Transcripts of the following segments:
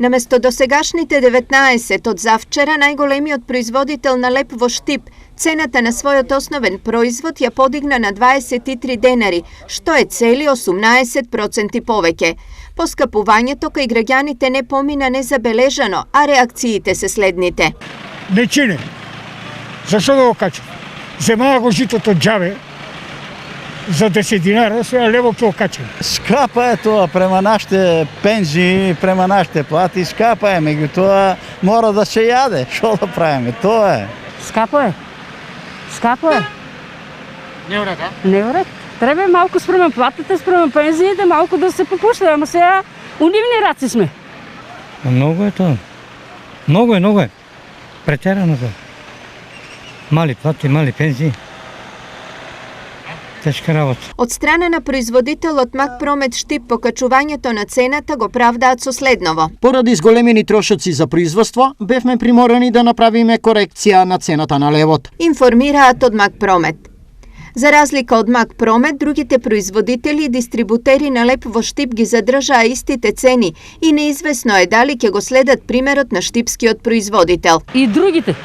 Наместо досегашните 19 од завчера, најголемиот производител на леб во Штип цената на својот основен производ ја подигна на 23 денари, што е цели 18% повеќе. Поскапувањето кај граѓаните не помина незабележано, а реакциите се следните. Не чине. Зашо да го качам? Земаа го житото џаве за 10 динара, сега лево ќе го качам. Скапа е тоа према нашите пензии, према нашите плати, скапа е, меѓутоа мора да се јаде. Што да правиме? Тоа е. Скапо е. Скапо е. Не уред, а? Не уред. Треба малку спрема платите, спрема пензиите, малку да се попушта, ама сега у нивни раци сме. Многу е тоа. Многу е. Претерано тоа. Мали плати, мали пензии. Тешка работа. Од страна на производителот Макпромет Штип покачувањето на цената го правдаат со следново. Поради зголемени трошоци за производство, бевме приморани да направиме корекција на цената на левот. Информираат од Макпромет. За разлика од Макпромет, другите производители и дистрибутери на леб во Штип ги задржаа истите цени и неизвестно е дали ќе го следат примерот на штипскиот производител. И другите.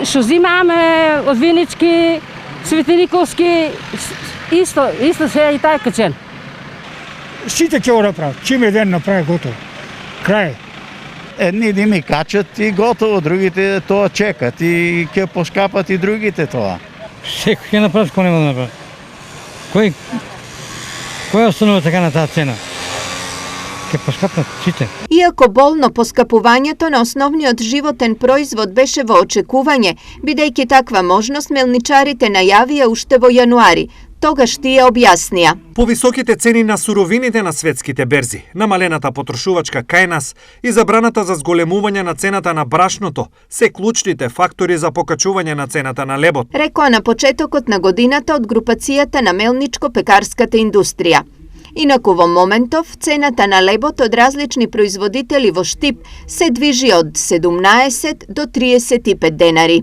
Што зимаме од Винички, Светениковски, исто сега и тај качен. Сите ќе го направат. Чим еден направи готово. Крај. Едни да ми качат и готово, другите тоа чекат и ќе поскапат и другите тоа. Секој ќе направи, кој нема да направи. Кој останува така на таа цена? Ќе поскапнат сите. Иако болно поскапувањето на основниот животен производ беше во очекување, бидејќи таква можност мелничарите најавија уште во јануари. Тогаш тие објаснија. Повисоките цени на суровините на светските берзи, намалената потрошувачка кај нас и забраната за зголемување на цената на брашното се клучните фактори за покачување на цената на лебот. Рекоа на почетокот на годината од групацијата на мелничко-пекарската индустрија. Инаку во моментов цената на лебот од различни производители во Штип се движи од 17 до 35 денари.